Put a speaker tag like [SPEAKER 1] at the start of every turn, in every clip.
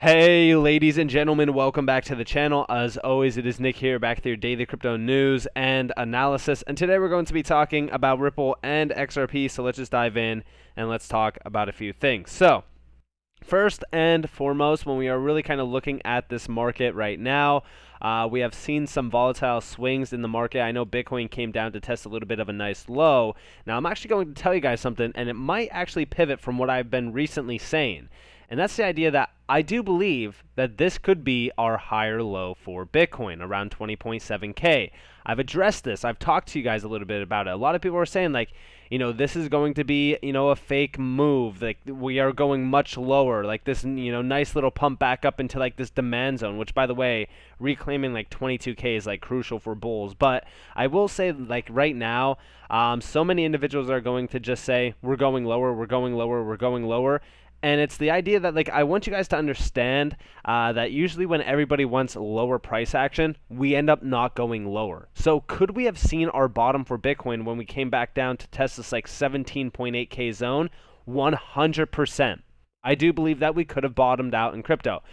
[SPEAKER 1] Hey ladies and gentlemen, welcome back to the channel. As always, it is Nick here, back with your daily crypto news and analysis. And today we're going to be talking about Ripple and XRP, so let's just dive in and let's talk about a few things. So, first and foremost, when we are really kind of looking at this market right now, we have seen some volatile swings in the market. I know Bitcoin came down to test a little bit of a nice low. Now, I'm actually going to tell you guys something, and it might actually pivot from what I've been recently saying. And that's the idea that I do believe that this could be our higher low for Bitcoin, around 20.7K. I've addressed this. I've talked to you guys a little bit about it. A lot of people are saying, like, this is going to be, a fake move. Like, we are going much lower. Like, this, nice little pump back up into, like, this demand zone, which, by the way, reclaiming, like, 22K is, like, crucial for bulls. But I will say, like, right now, so many individuals are going to just say, we're going lower, we're going lower, we're going lower. And it's the idea that, like, I want you guys to understand that usually when everybody wants lower price action, we end up not going lower. So could we have seen our bottom for Bitcoin when we came back down to test this, like, 17.8K zone? 100%. I do believe that we could have bottomed out in crypto.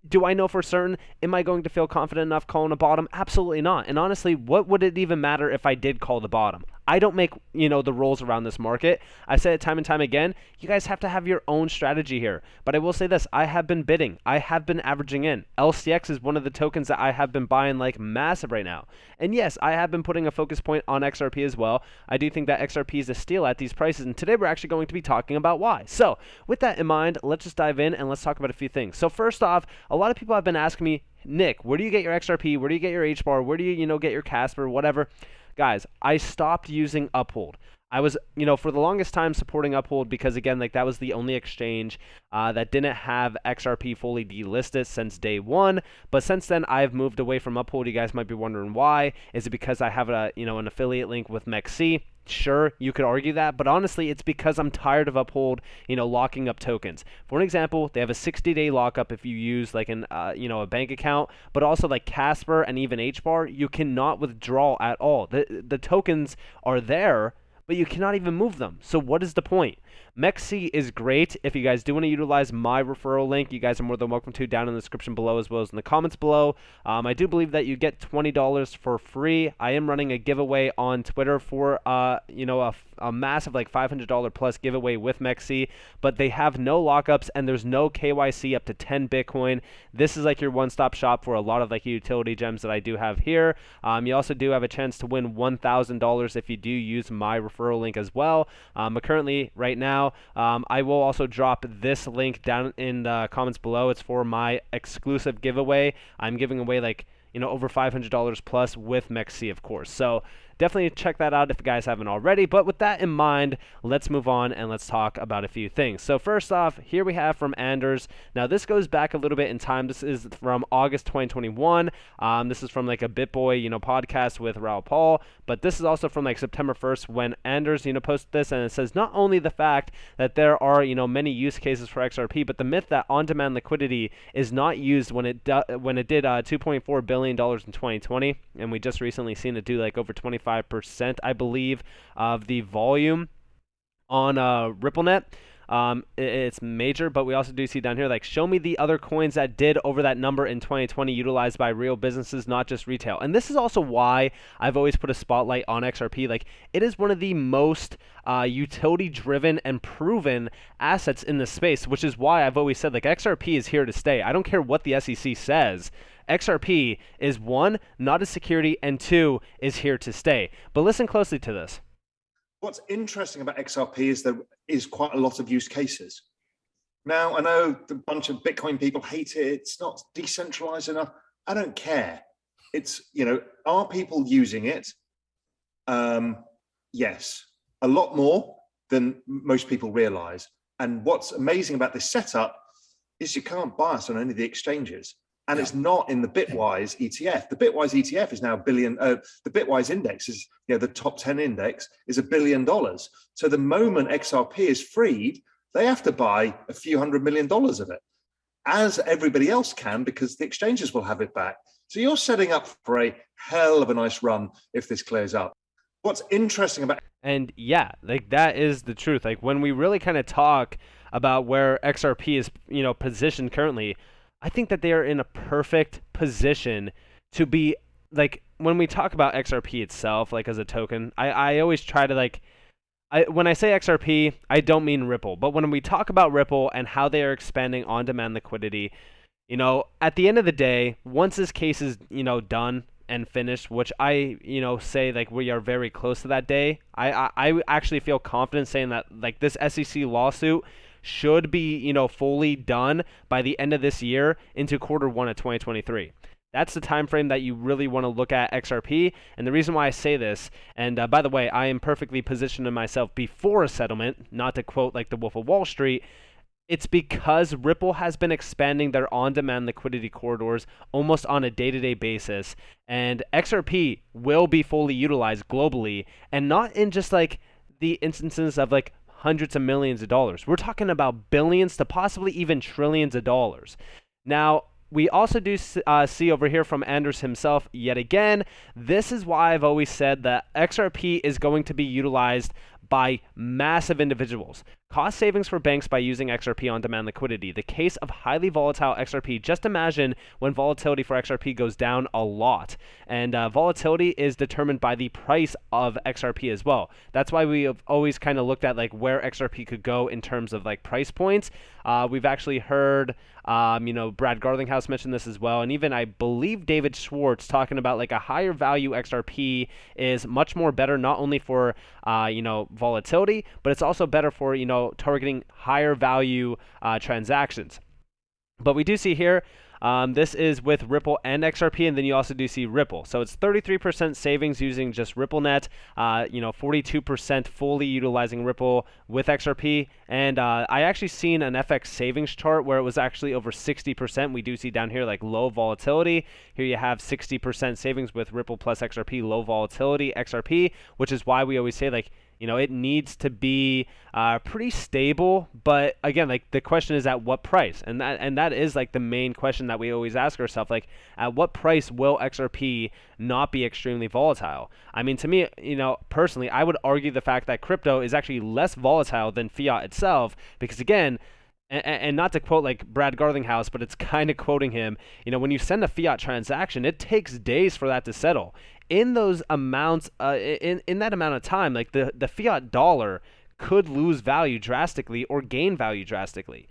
[SPEAKER 1] Do I know for certain? Am I going to feel confident enough calling a bottom? Absolutely not. And honestly, what would it even matter if I did call the bottom? I don't make, the rules around this market. I said it time and time again. You guys have to have your own strategy here. But I will say this. I have been bidding. I have been averaging in. LCX is one of the tokens that I have been buying like massive right now. And yes, I have been putting a focus point on XRP as well. I do think that XRP is a steal at these prices. And today we're actually going to be talking about why. So with that in mind, let's just dive in and let's talk about a few things. So first off, a lot of people have been asking me, Nick, where do you get your XRP? Where do you get your H bar? Where do you, get your Casper, whatever? Guys, I stopped using Uphold. I was, for the longest time supporting Uphold because, again, like that was the only exchange that didn't have XRP fully delisted since day one. But since then, I've moved away from Uphold. You guys might be wondering why. Is it because I have an affiliate link with MEXC? Sure, you could argue that, but honestly, it's because I'm tired of Uphold, locking up tokens. For an example, they have a 60-day lockup if you use like a bank account, but also like Casper and even HBAR, you cannot withdraw at all. The tokens are there, but you cannot even move them. So what is the point? MEXC is great. If you guys do want to utilize my referral link, you guys are more than welcome to down in the description below as well as in the comments below. I do believe that you get $20 for free. I am running a giveaway on Twitter for a massive like $500 plus giveaway with MEXC, but they have no lockups and there's no KYC up to 10 Bitcoin. This is like your one-stop shop for a lot of like utility gems that I do have here. You also do have a chance to win $1,000 if you do use my referral link as well. Currently, right now, I will also drop this link down in the comments below. It's for my exclusive giveaway. I'm giving away like over $500 plus with MEXC, of course. So definitely check that out if you guys haven't already. But with that in mind, let's move on and let's talk about a few things. So first off, here we have from Anders. Now this goes back a little bit in time. This is from August 2021. This is from like a BitBoy, podcast with Raul Paul. But this is also from like September 1st when Anders, posted this, and it says not only the fact that there are, many use cases for XRP, but the myth that on-demand liquidity is not used when it did $2.4 billion in 2020, and we just recently seen it do like over 25%, I believe, of the volume on RippleNet. It's major, but we also do see down here, like, show me the other coins that did over that number in 2020 utilized by real businesses, not just retail. And this is also why I've always put a spotlight on XRP. Like, it is one of the most utility-driven and proven assets in the space, which is why I've always said, like, XRP is here to stay. I don't care what the SEC says. XRP is, one, not a security, and two, is here to stay. But listen closely to this.
[SPEAKER 2] What's interesting about XRP is there is quite a lot of use cases. Now, I know a bunch of Bitcoin people hate it. It's not decentralized enough. I don't care. It's, are people using it? Yes, a lot more than most people realize. And what's amazing about this setup is you can't buy us on any of the exchanges. And it's not in the Bitwise ETF. The Bitwise ETF is now $1 billion. The Bitwise index is, the top 10 index is $1 billion. So the moment XRP is freed, they have to buy a few $100 million of it, as everybody else can, because the exchanges will have it back. So you're setting up for a hell of a nice run if this clears up. What's interesting about...
[SPEAKER 1] And yeah, like that is the truth. Like when we really kind of talk about where XRP is, positioned currently, I think that they are in a perfect position to be like when we talk about XRP itself, like as a token, I always try to like when I say XRP, I don't mean Ripple, but when we talk about Ripple and how they are expanding on-demand liquidity, at the end of the day, once this case is, done and finished, which I, say like we are very close to that day, I actually feel confident saying that like this SEC lawsuit should be, fully done by the end of this year into Q1 of 2023. That's the time frame that you really want to look at XRP. And the reason why I say this, and by the way, I am perfectly positioning myself before a settlement, not to quote like the Wolf of Wall Street, it's because Ripple has been expanding their on-demand liquidity corridors almost on a day-to-day basis. And XRP will be fully utilized globally, and not in just like the instances of like hundreds of millions of dollars. We're talking about billions to possibly even trillions of dollars. Now, we also do see over here from Anders himself yet again, this is why I've always said that XRP is going to be utilized by massive individuals. Cost savings for banks by using XRP on-demand liquidity. The case of highly volatile XRP. Just imagine when volatility for XRP goes down a lot. And volatility is determined by the price of XRP as well. That's why we have always kind of looked at like where XRP could go in terms of like price points. We've actually heard, Brad Garlinghouse mentioned this as well. And even I believe David Schwartz talking about like a higher value XRP is much more better, not only for, volatility, but it's also better for, targeting higher value transactions. But we do see here, this is with Ripple and XRP, and then you also do see Ripple. So it's 33% savings using just RippleNet, 42% fully utilizing Ripple with XRP. And I actually seen an FX savings chart where it was actually over 60%. We do see down here like low volatility. Here you have 60% savings with Ripple plus XRP, low volatility XRP, which is why we always say like, it needs to be pretty stable, but again, like the question is at what price, and that is like the main question that we always ask ourselves, like at what price will XRP not be extremely volatile? I mean, to me, personally, I would argue the fact that crypto is actually less volatile than fiat itself, because again, and not to quote like Brad Garlinghouse, but it's kind of quoting him, when you send a fiat transaction, it takes days for that to settle. In those amounts, in that amount of time, like the fiat dollar could lose value drastically or gain value drastically.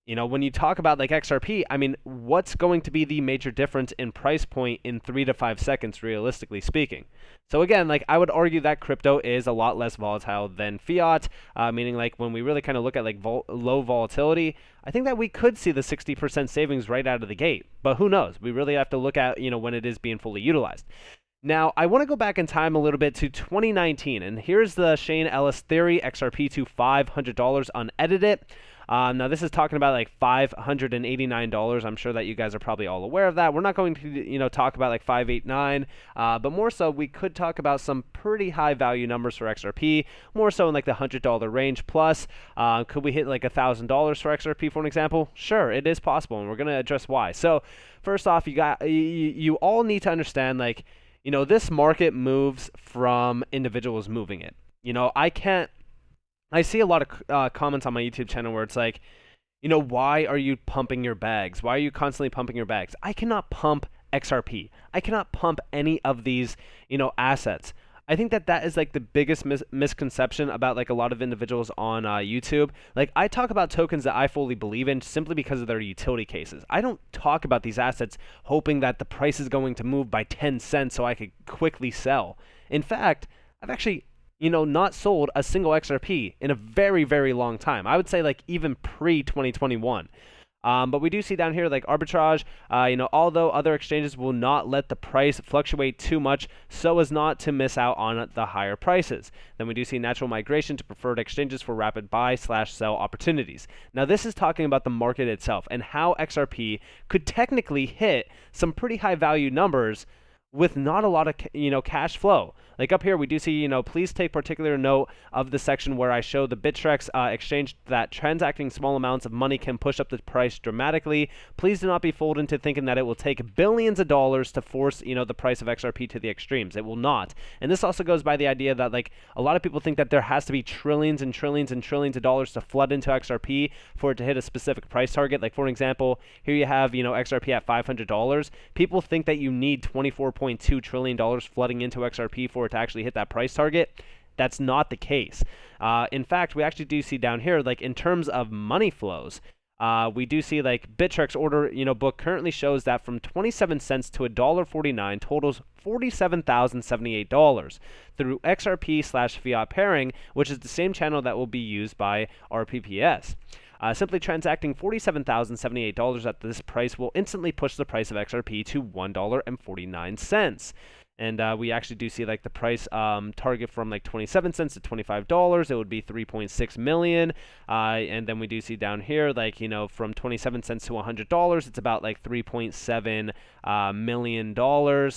[SPEAKER 1] When you talk about like XRP, I mean, what's going to be the major difference in price point in 3 to 5 seconds, realistically speaking? So again, like I would argue that crypto is a lot less volatile than fiat, meaning like when we really kind of look at like low volatility, I think that we could see the 60% savings right out of the gate. But who knows? We really have to look at, when it is being fully utilized. Now, I want to go back in time a little bit to 2019, and here's the Shane Ellis theory, XRP to $500 unedited. Now, this is talking about like $589. I'm sure that you guys are probably all aware of that. We're not going to, talk about like 589, but more so, we could talk about some pretty high value numbers for XRP, more so in like the $100 range plus. Could we hit like $1,000 for XRP, for an example? Sure, it is possible, and we're going to address why. So, first off, you all need to understand like, this market moves from individuals moving it. I see a lot of comments on my YouTube channel where it's like, why are you pumping your bags? Why are you constantly pumping your bags? I cannot pump XRP. I cannot pump any of these, assets. I think that is like the biggest misconception about like a lot of individuals on YouTube. Like I talk about tokens that I fully believe in simply because of their utility cases. I don't talk about these assets hoping that the price is going to move by 10 cents so I could quickly sell. In fact, I've actually, not sold a single XRP in a very, very long time. I would say like even pre-2021. But we do see down here like arbitrage, although other exchanges will not let the price fluctuate too much so as not to miss out on the higher prices. Then we do see natural migration to preferred exchanges for rapid buy/sell opportunities. Now this is talking about the market itself and how XRP could technically hit some pretty high value numbers with not a lot of cash flow. Like up here, we do see, please take particular note of the section where I show the Bittrex exchange that transacting small amounts of money can push up the price dramatically. Please do not be fooled into thinking that it will take billions of dollars to force, the price of XRP to the extremes. It will not. And this also goes by the idea that, like, a lot of people think that there has to be trillions and trillions and trillions of dollars to flood into XRP for it to hit a specific price target. Like, for example, here you have, XRP at $500. People think that you need $24.2 trillion flooding into XRP for it to actually hit that price target. That's not the case. In fact, we actually do see down here, like, in terms of money flows, we do see, like, Bittrex order, book currently shows that from 27 cents to $1.49 totals $47,078 through XRP/fiat pairing, which is the same channel that will be used by RPPS. Simply transacting $47,078 at this price will instantly push the price of XRP to $1.49. And we actually do see, like, the price target from like 27 cents to $25. It would be 3.6 million. And then we do see down here, like, from 27 cents to $100, it's about like $3.7 million.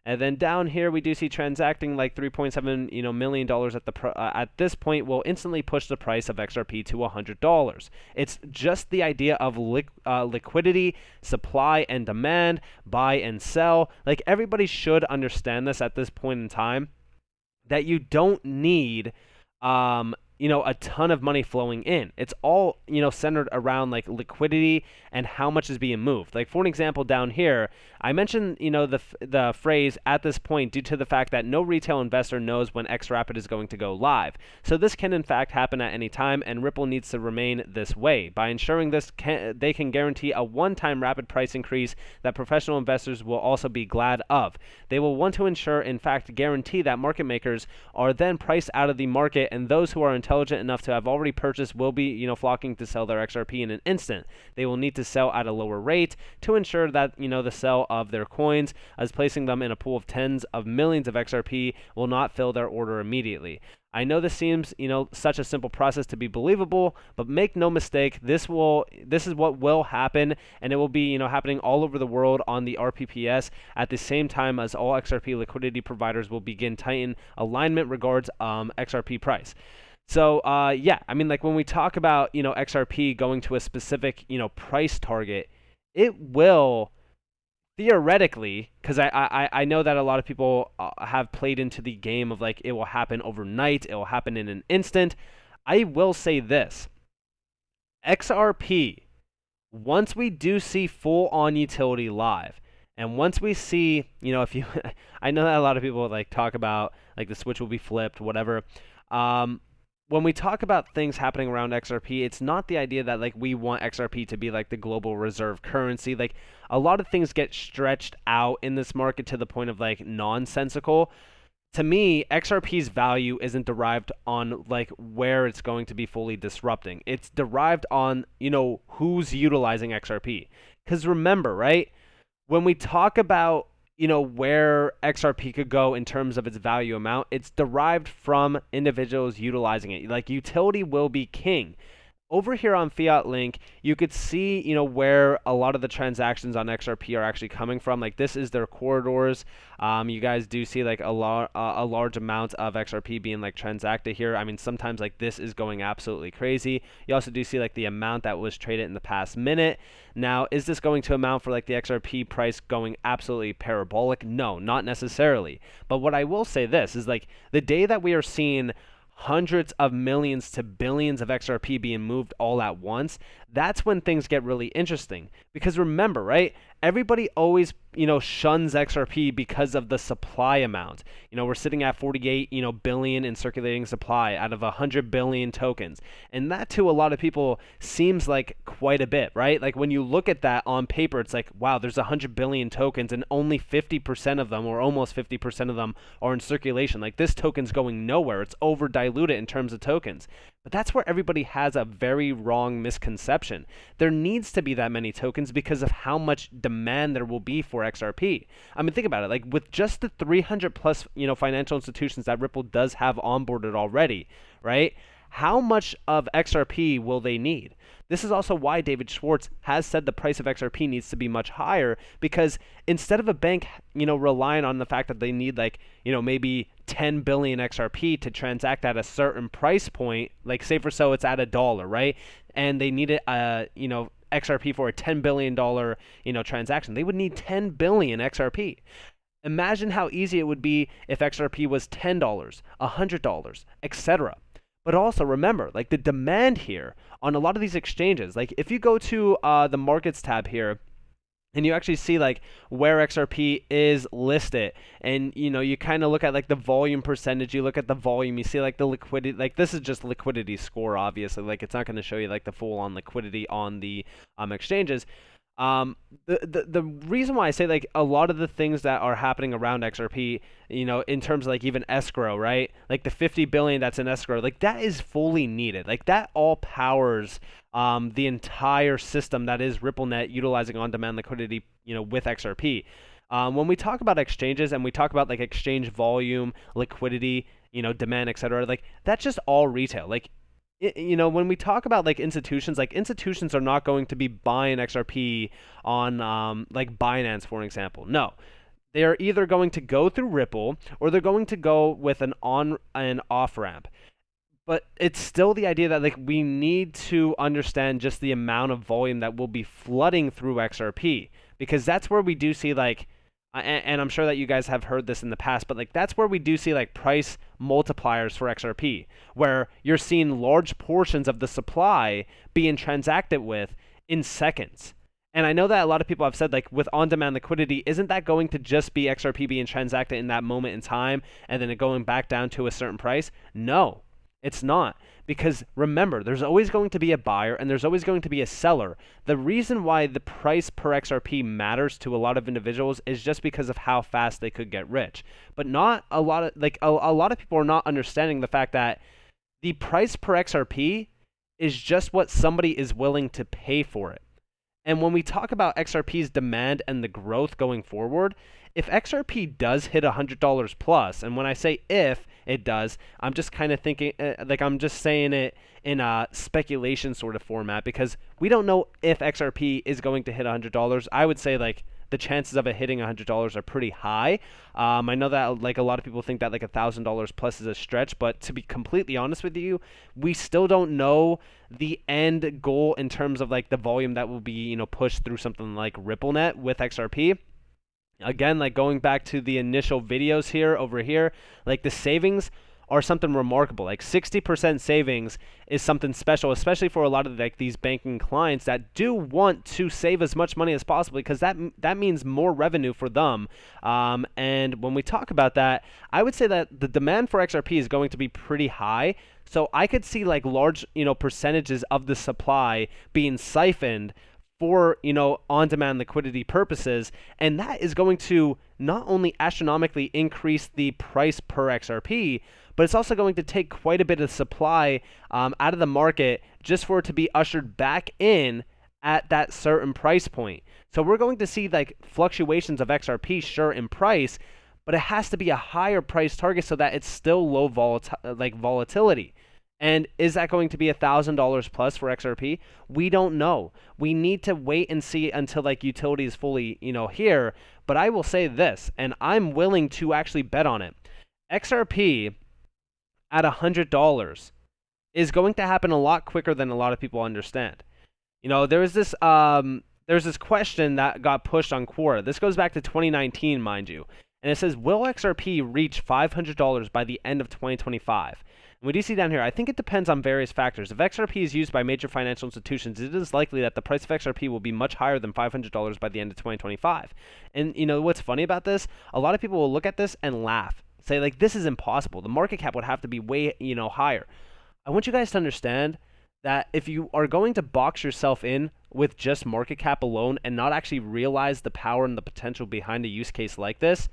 [SPEAKER 1] And then down here, we do see transacting like $3.7 million at this point will instantly push the price of XRP to $100. It's just the idea of liquidity, supply and demand, buy and sell. Like, everybody should understand this at this point in time, that you don't need a ton of money flowing in. It's all, centered around, like, liquidity and how much is being moved. Like, for an example, down here, I mentioned, the phrase "at this point" due to the fact that no retail investor knows when XRapid is going to go live. So this can in fact happen at any time, and Ripple needs to remain this way. By ensuring this, they can guarantee a one-time rapid price increase that professional investors will also be glad of. They will want to ensure, in fact, guarantee that market makers are then priced out of the market, and those who are intelligent enough to have already purchased will be, flocking to sell their XRP in an instant. They will need to sell at a lower rate to ensure that, the sell of their coins, as placing them in a pool of tens of millions of XRP will not fill their order immediately. I know this seems, such a simple process to be believable, but make no mistake, this is what will happen, and it will be, happening all over the world on the RPPS at the same time as all XRP liquidity providers will begin tighten alignment regards XRP price. So, yeah, I mean, like, when we talk about, XRP going to a specific, price target, it will theoretically, because I know that a lot of people have played into the game of, like, it will happen overnight, it will happen in an instant. I will say this: XRP, once we do see full-on utility live, and once we see, if you, I know that a lot of people, like, talk about, like, the switch will be flipped, whatever. When we talk about things happening around XRP, it's not the idea that, like, we want XRP to be like the global reserve currency. Like, a lot of things get stretched out in this market to the point of, like, nonsensical. To me, XRP's value isn't derived on, like, where it's going to be fully disrupting. It's derived on, who's utilizing XRP. Because remember, right, when we talk about, where XRP could go in terms of its value amount, it's derived from individuals utilizing it. Like, utility will be king. Over here on Fiat Link, you could see, where a lot of the transactions on XRP are actually coming from. Like, this is their corridors. You guys do see, like, a large amount of XRP being, like, transacted here. I mean, sometimes, like, this is going absolutely crazy. You also do see, like, the amount that was traded in the past minute. Now, is this going to amount for, like, the XRP price going absolutely parabolic? No, not necessarily. But what I will say this is, like, the day that we are seeing hundreds of millions to billions of XRP being moved all at once, that's when things get really interesting. Because remember, right, everybody always, shuns XRP because of the supply amount. We're sitting at 48, billion in circulating supply out of 100 billion tokens. And that, to a lot of people, seems like quite a bit, right? Like, when you look at that on paper, it's like, wow, there's 100 billion tokens and only 50% of them, or almost 50% of them, are in circulation. Like, this token's going nowhere. It's over diluted in terms of tokens. But that's where everybody has a very wrong misconception. There needs to be that many tokens because of how much demand there will be for XRP. I mean, think about it. Like, with just the 300 plus, financial institutions that Ripple does have onboarded already, right? how much of XRP will they need? This is also why David Schwartz has said the price of XRP needs to be much higher, because instead of a bank, relying on the fact that they need like, maybe 10 billion XRP to transact at a certain price point, like say for so it's at $1, right? And they need it, XRP for a $10 billion, transaction. They would need 10 billion XRP. Imagine how easy it would be if XRP was $10, $100, etc. But also remember, like the demand here on a lot of these exchanges, like if you go to the markets tab here, and you actually see like where XRP is listed, and you kind of look at like the volume percentage, you look at the volume, you see like the liquidity, like this is just liquidity score, obviously, like it's not going to show you like the full on liquidity on the exchanges. The reason why I say like a lot of the things that are happening around XRP, in terms of like even escrow, right? Like the 50 billion that's in escrow, like that is fully needed. Like that all powers the entire system that is RippleNet utilizing on-demand liquidity, with XRP. When we talk about exchanges and we talk about like exchange volume, liquidity, demand, etc., like that's just all retail. Like when we talk about like institutions are not going to be buying XRP on like Binance, for example. No, they are either going to go through Ripple or they're going to go with an on and off ramp. But it's still the idea that like we need to understand just the amount of volume that will be flooding through XRP, because that's where we do see like, and I'm sure that you guys have heard this in the past, but like that's where we do see like price multipliers for XRP, where you're seeing large portions of the supply being transacted with in seconds. And I know that a lot of people have said like with on-demand liquidity, isn't that going to just be XRP being transacted in that moment in time and then it going back down to a certain price? No. It's not, because remember, there's always going to be a buyer and there's always going to be a seller. The reason why the price per XRP matters to a lot of individuals is just because of how fast they could get rich. But not a lot of a lot of people are not understanding the fact that the price per XRP is just what somebody is willing to pay for it. And when we talk about XRP's demand and the growth going forward, if XRP does hit $100 plus, and when I say if it does, I'm just kind of thinking, I'm just saying it in a speculation sort of format, because we don't know if XRP is going to hit $100. I would say like the chances of it hitting $100 are pretty high. I know that like a lot of people think that like $1,000 plus is a stretch, but to be completely honest with you, we still don't know the end goal in terms of like the volume that will be pushed through something like RippleNet with XRP. Again, like going back to the initial videos here over here, like the savings are something remarkable. Like 60% savings is something special, especially for a lot of like these banking clients that do want to save as much money as possible, because that means more revenue for them. And when we talk about that, I would say that the demand for XRP is going to be pretty high. So I could see like large, percentages of the supply being siphoned for on-demand liquidity purposes, and that is going to not only astronomically increase the price per XRP, but it's also going to take quite a bit of supply out of the market just for it to be ushered back in at that certain price point. So we're going to see like fluctuations of XRP, sure, in price, but it has to be a higher price target so that it's still low volatility. And is that going to be $1,000 plus for XRP? We don't know. We need to wait and see until like utility is fully, here. But I will say this, and I'm willing to actually bet on it. XRP at $100 is going to happen a lot quicker than a lot of people understand. There's this question that got pushed on Quora. This goes back to 2019, mind you. And it says, will XRP reach $500 by the end of 2025? And we do see down here, I think it depends on various factors. If XRP is used by major financial institutions, it is likely that the price of XRP will be much higher than $500 by the end of 2025. And what's funny about this? A lot of people will look at this and laugh, say like, this is impossible. The market cap would have to be way, higher. I want you guys to understand that if you are going to box yourself in with just market cap alone and not actually realize the power and the potential behind a use case like this,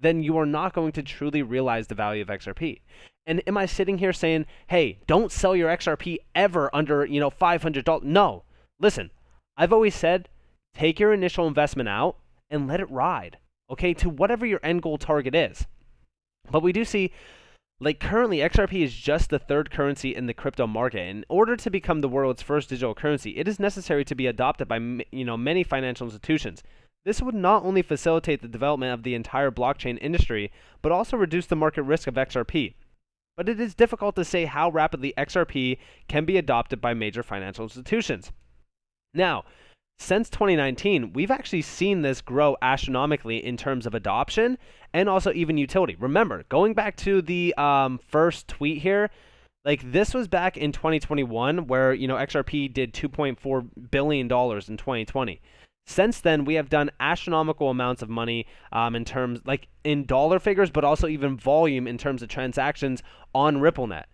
[SPEAKER 1] then you are not going to truly realize the value of XRP. And am I sitting here saying, hey, don't sell your XRP ever under, $500? No. Listen, I've always said, take your initial investment out and let it ride, okay, to whatever your end goal target is. But we do see Like currently, XRP is just the third currency in the crypto market. In order to become the world's first digital currency, it is necessary to be adopted by many financial institutions. This would not only facilitate the development of the entire blockchain industry, but also reduce the market risk of XRP. But it is difficult to say how rapidly XRP can be adopted by major financial institutions. Now, since 2019, we've actually seen this grow astronomically in terms of adoption and also even utility. Remember, going back to the first tweet here, like this was back in 2021 where, XRP did $2.4 billion in 2020. Since then, we have done astronomical amounts of money in terms, like in dollar figures, but also even volume in terms of transactions on RippleNet.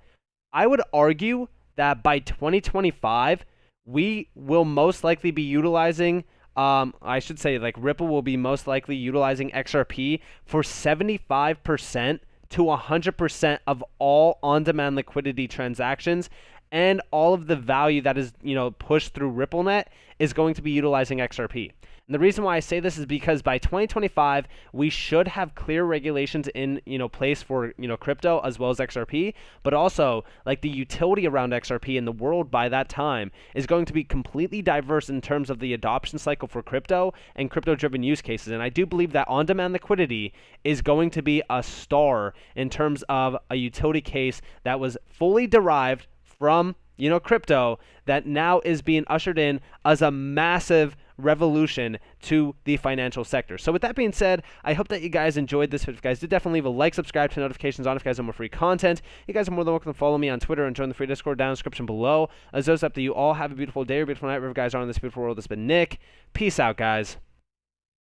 [SPEAKER 1] I would argue that by 2025, we will most likely be utilizing, Ripple will be most likely utilizing XRP for 75% to 100% of all on-demand liquidity transactions, and all of the value that is, pushed through RippleNet is going to be utilizing XRP. And the reason why I say this is because by 2025, we should have clear regulations in, place for, crypto as well as XRP, but also like the utility around XRP in the world by that time is going to be completely diverse in terms of the adoption cycle for crypto and crypto-driven use cases. And I do believe that on-demand liquidity is going to be a star in terms of a utility case that was fully derived from, crypto that now is being ushered in as a massive revolution to the financial sector. So with that being said, I hope that you guys enjoyed this. If you guys did, definitely leave a like, subscribe, turn notifications on if you guys want more free content. You guys are more than welcome to follow me on Twitter and join the free Discord down in the description below. As those up to you all, have a beautiful day or beautiful night wherever you guys are in this beautiful world. This has been Nick. Peace out, guys.